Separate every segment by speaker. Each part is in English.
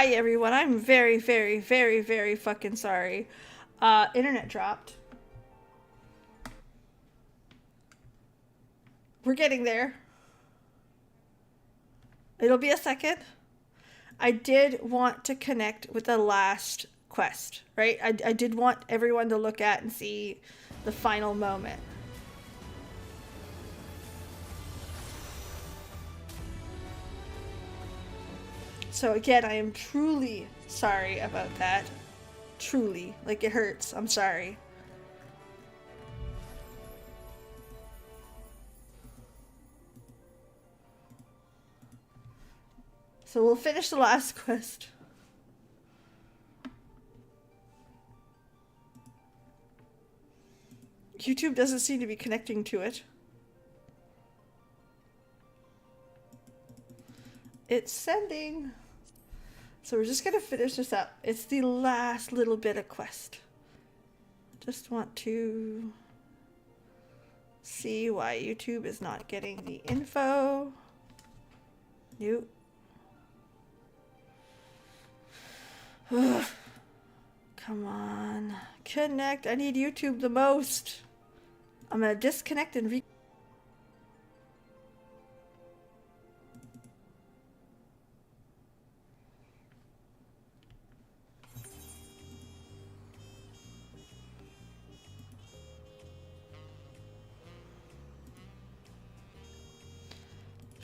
Speaker 1: Hi everyone, I'm very, very, very, very fucking sorry. Internet dropped. We're getting there. It'll be a second. I did want to connect with the last quest, right? I did want everyone to look at and see the final moment. So again, I am truly sorry about that. Truly. Like, it hurts. I'm sorry. So we'll finish the last quest. YouTube doesn't seem to be connecting to it. It's sending. So we're just going to finish this up. It's the last little bit of quest. Just want to see why YouTube is not getting the info. Nope. Ugh. Come on. Connect. I need YouTube the most. I'm going to disconnect and re-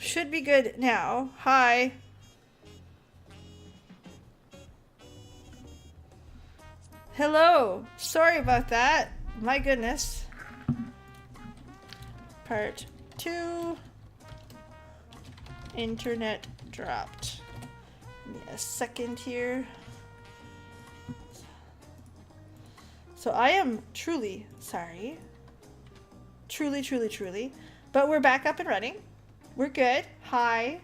Speaker 1: Should be good now. Hi. Hello. Sorry about that. My goodness. Part 2. Internet dropped. Give me a second here. So I am truly sorry. Truly, truly, truly. But we're back up and running. We're good. Hi.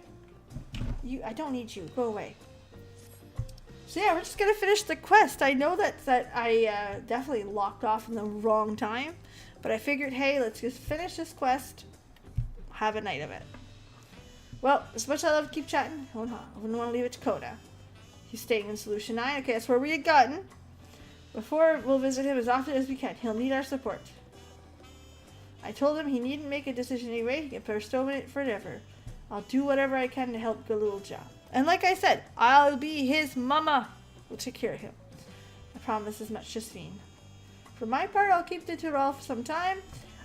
Speaker 1: I don't need you. Go away. So yeah, we're just gonna finish the quest. I know that I definitely locked off in the wrong time, but I figured, hey, let's just finish this quest. Have a night of it. Well, as much as I love to keep chatting, I wouldn't want to leave it to Coda. He's staying in Solution 9. Okay, that's where we had gotten. Before, we'll visit him as often as we can. He'll need our support. I told him he needn't make a decision anyway. He can postpone it forever. I'll do whatever I can to help the little job. And like I said, I'll be his mama. We'll take care of him. I promise as much, Justine. For my part, I'll keep the tutorial for some time.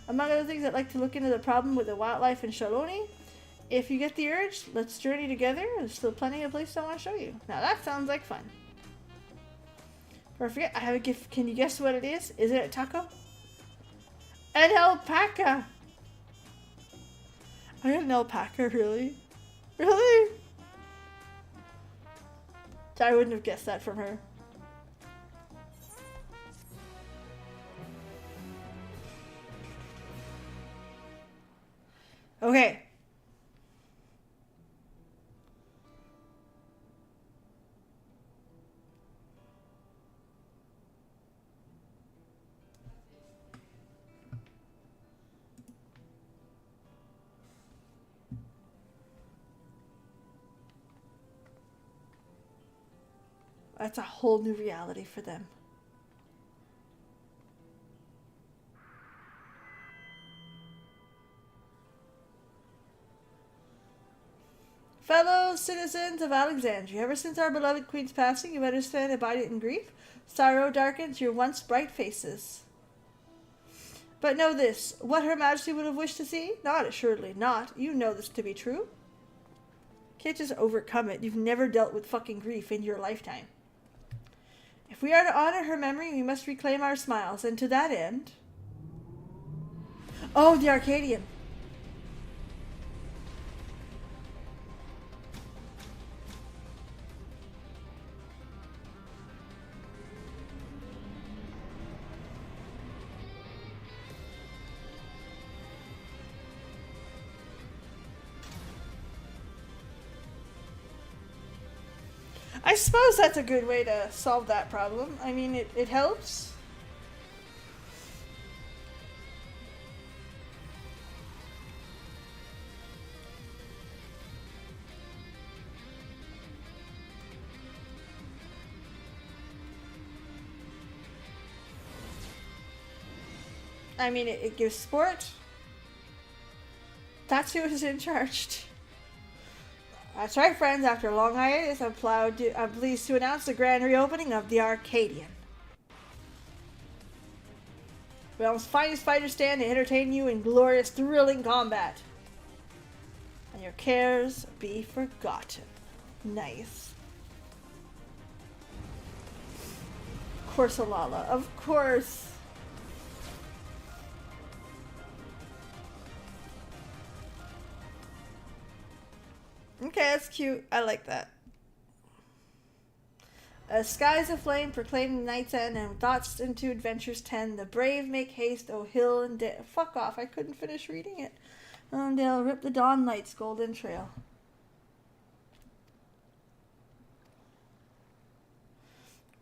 Speaker 1: Among other things, I'd like to look into the problem with the wildlife in Shaloni. If you get the urge, let's journey together. There's still plenty of places I want to show you. Now that sounds like fun. Before I forget, I have a gift. Can you guess what it is? Is it a taco? An alpaca! I got an alpaca, really? Really? I wouldn't have guessed that from her. Okay. That's a whole new reality for them. Fellow citizens of Alexandria, ever since our beloved queen's passing, you understand abided in grief. Sorrow darkens your once bright faces. But know this, what Her Majesty would have wished to see? Not assuredly not. You know this to be true. Can't just overcome it. You've never dealt with fucking grief in your lifetime. If we are to honor her memory, we must reclaim our smiles, and to that end... Oh, the Arcadian. I suppose that's a good way to solve that problem. I mean, it helps. I mean, it gives sport. That's who is in charge. That's right, friends. After a long hiatus, I'm pleased to announce the grand reopening of the Arcadian. Realm's finest fighters stand to entertain you in glorious, thrilling combat. And your cares be forgotten. Nice. Of course, Alala. Of course. Okay, that's cute. I like that. Skies aflame, proclaiming night's end, and thoughts into adventures 10. The brave make haste, O hill and dale. Fuck off, I couldn't finish reading it. They'll rip the dawn light's golden trail.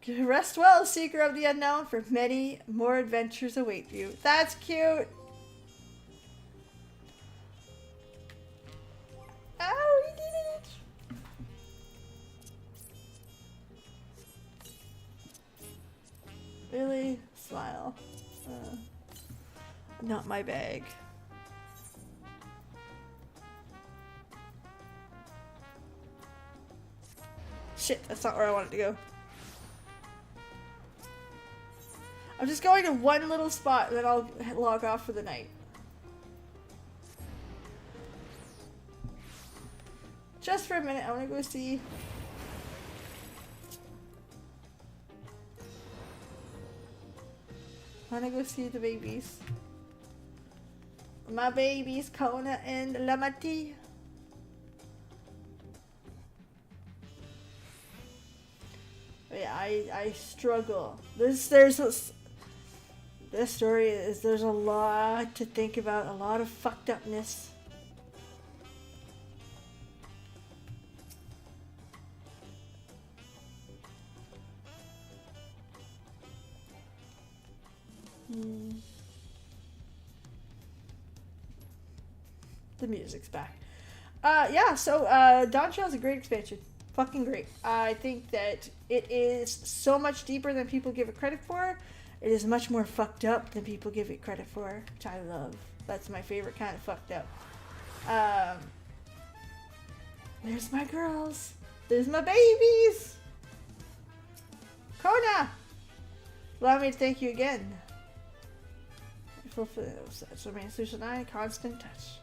Speaker 1: Rest well, seeker of the unknown, for many more adventures await you. That's cute. Oh, we did it! Really? Smile. Not my bag. Shit, that's not where I wanted to go. I'm just going to one little spot and then I'll log off for the night. Just for a minute, I want to go see. I want to go see the babies. My babies, Kona and Lamati. Yeah, I struggle. This story is, there's a lot to think about, a lot of fucked upness. The music's back. Yeah, so Dawntrail is a great expansion. Fucking great. I think that it is so much deeper than people give it credit for. It is much more fucked up than people give it credit for, which I love. That's my favorite kind of fucked up. There's my girls. There's my babies. Kona! Allow me to thank you again. Such remains Lucian and I in constant touch.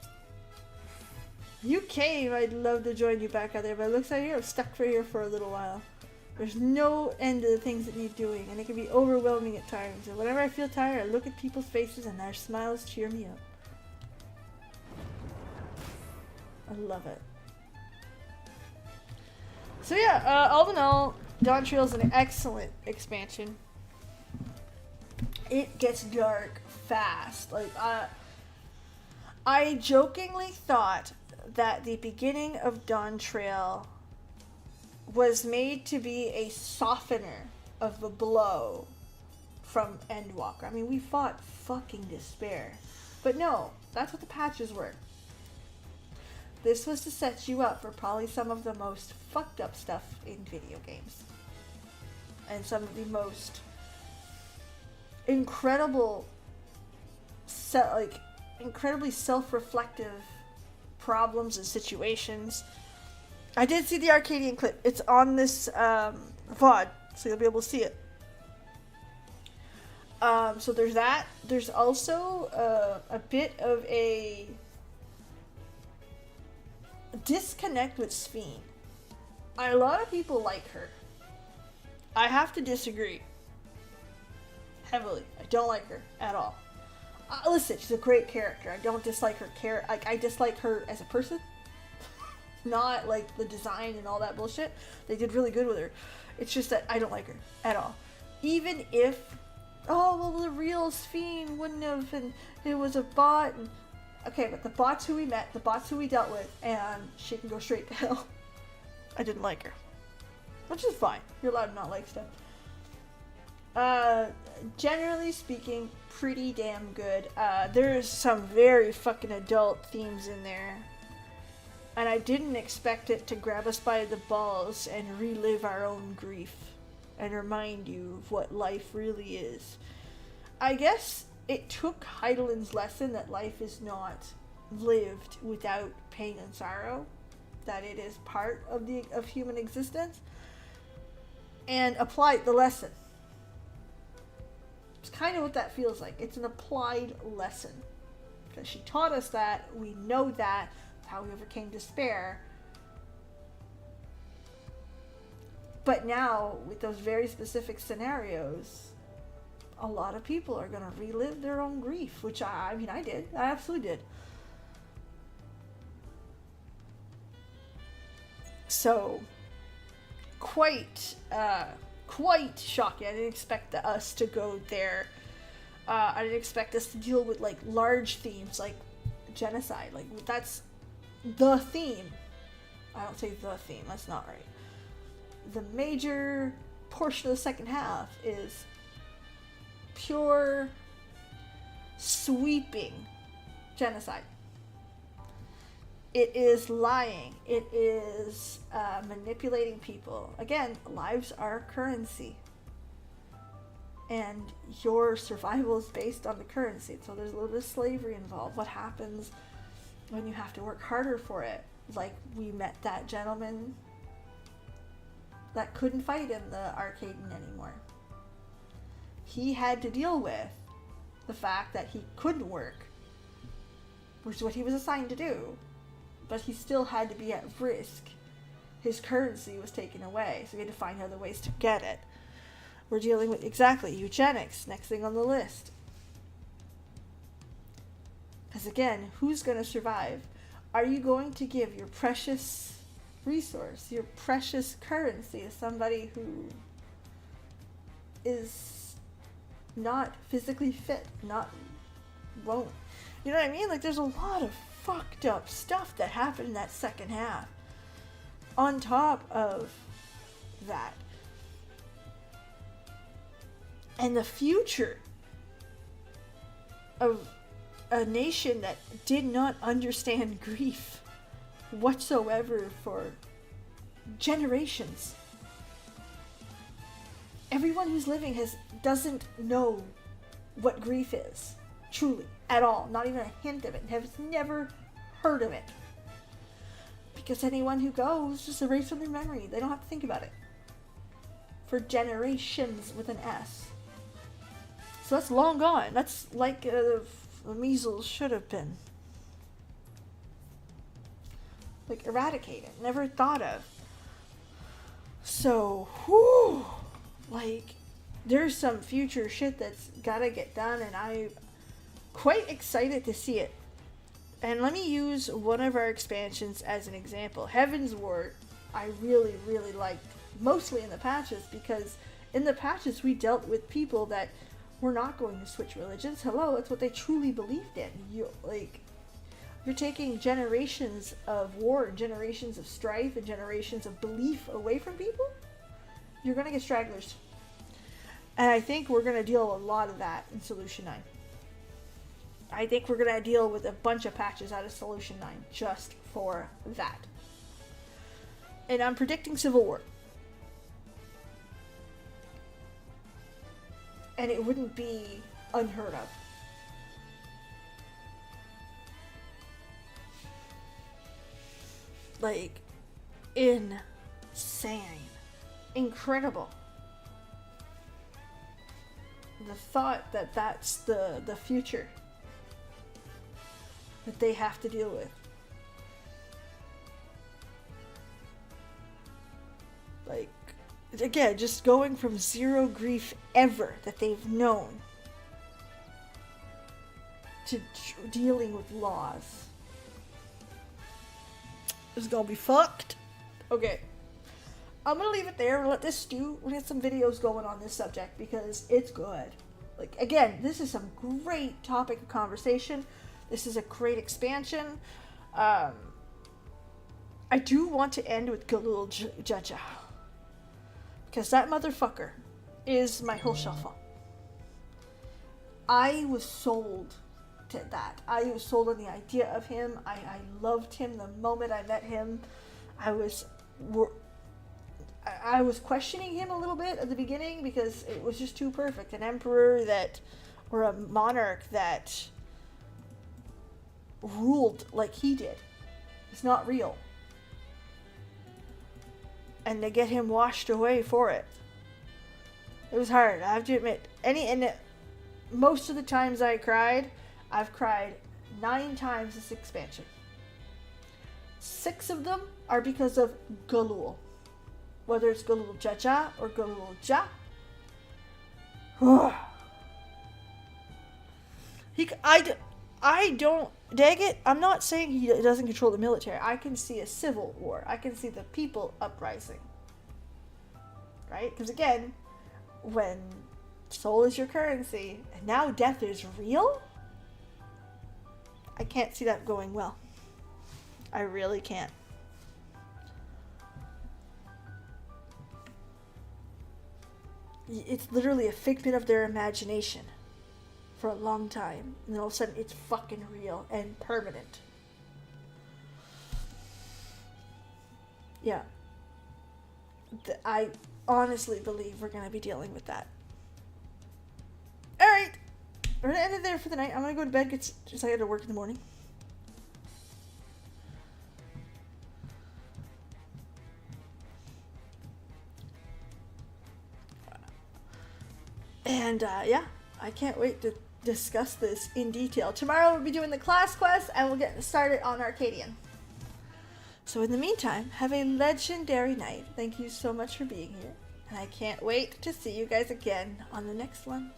Speaker 1: You came, I'd love to join you back out there, but it looks like you're stuck for here for a little while. There's no end to the things that need doing, and it can be overwhelming at times. And whenever I feel tired, I look at people's faces and their smiles cheer me up. I love it. So yeah, all in all, Dawntrail is an excellent expansion. It gets dark fast. Like, I jokingly thought that the beginning of Dawntrail was made to be a softener of the blow from Endwalker. I mean, we fought fucking despair. But no, that's what the patches were. This was to set you up for probably some of the most fucked up stuff in video games. And some of the most incredibly self-reflective problems and situations. I did see the Arcadian clip. It's on this VOD, so you'll be able to see it. So there's that. There's also a bit of a disconnect with Sphene. A lot of people like her. I have to disagree. Heavily. I don't like her at all. Listen, she's a great character. I don't dislike her I dislike her as a person. Not like the design and all that bullshit. They did really good with her. It's just that I don't like her at all. Even if, oh, well, the real Sphene wouldn't have, and it was a bot. And, okay, but the bot's who we met, the bot's who we dealt with, and she can go straight to hell. I didn't like her. Which is fine. You're allowed to not like stuff. Generally speaking, pretty damn good. There's some very fucking adult themes in there. And I didn't expect it to grab us by the balls and relive our own grief and remind you of what life really is. I guess it took Heidelin's lesson that life is not lived without pain and sorrow, that it is part of human existence, and applied the lesson. It's kind of what that feels like. It's an applied lesson. Because she taught us that, we know that, how we overcame despair. But now, with those very specific scenarios, a lot of people are going to relive their own grief, which I did. I absolutely did. So, quite shocking. I didn't expect us to go there. I didn't expect us to deal with like large themes like genocide. Like that's the theme. I don't say the theme. That's not right. The major portion of the second half is pure, sweeping genocide. It is lying. It is manipulating people. Again, lives are currency. And your survival is based on the currency. So there's a little bit of slavery involved. What happens when you have to work harder for it? Like we met that gentleman that couldn't fight in the arcade anymore. He had to deal with the fact that he couldn't work, which is what he was assigned to do. But he still had to be at risk. His currency was taken away, so he had to find other ways to get it. We're dealing with, exactly, eugenics, next thing on the list. Because again, who's going to survive? Are you going to give your precious resource, your precious currency to somebody who is not physically fit, won't? You know what I mean? Like there's a lot of fucked up stuff that happened in that second half. On top of that. And the future of a nation that did not understand grief whatsoever for generations. Everyone who's living doesn't know what grief is, truly, at all. Not even a hint of it. Has never heard of it. Because anyone who goes just erase from their memory. They don't have to think about it. For generations with an S. So that's long gone. That's like the measles should have been. Like eradicated. Never thought of. So, whew, like, there's some future shit that's gotta get done, and I'm quite excited to see it. And let me use one of our expansions as an example. Heaven's Ward, I really, really liked. Mostly in the patches, because in the patches we dealt with people that were not going to switch religions. Hello, that's what they truly believed in. You're taking generations of war, generations of strife, and generations of belief away from people. You're gonna get stragglers. And I think we're gonna deal with a lot of that in Solution 9. I think we're gonna deal with a bunch of patches out of Solution 9 just for that. And I'm predicting Civil War. And it wouldn't be unheard of. Like, insane. Incredible. The thought that that's the future that they have to deal with. Like, again, just going from zero grief ever that they've known to dealing with loss. It's gonna be fucked. Okay. I'm gonna leave it there and let this stew. We get some videos going on this subject because it's good. Like, again, this is some great topic of conversation. This is a great expansion. I do want to end with Galul Jaja. Because that motherfucker is my whole shuffle. I was sold to that. I was sold on the idea of him. I loved him the moment I met him. I was questioning him a little bit at the beginning because it was just too perfect. An emperor that or a monarch that ruled like he did. It's not real. And to get him washed away for it. It was hard, I have to admit. Most of the times I've cried 9 times this expansion. 6 of them are because of Galul. Whether it's Galul Jaja or Galul Ja. I don't, Daggett, I'm not saying he doesn't control the military. I can see a civil war. I can see the people uprising. Right? Because again, when soul is your currency, and now death is real, I can't see that going well. I really can't. It's literally a figment of their imagination for a long time, and then all of a sudden it's fucking real and permanent. Yeah. I honestly believe we're gonna be dealing with that. Alright, we're gonna end it there for the night. I'm gonna go to bed because I got to work in the morning. And yeah, I can't wait to discuss this in detail. Tomorrow we'll be doing the class quest and we'll get started on Arcadian. So in the meantime, have a legendary night. Thank you so much for being here. And I can't wait to see you guys again on the next one.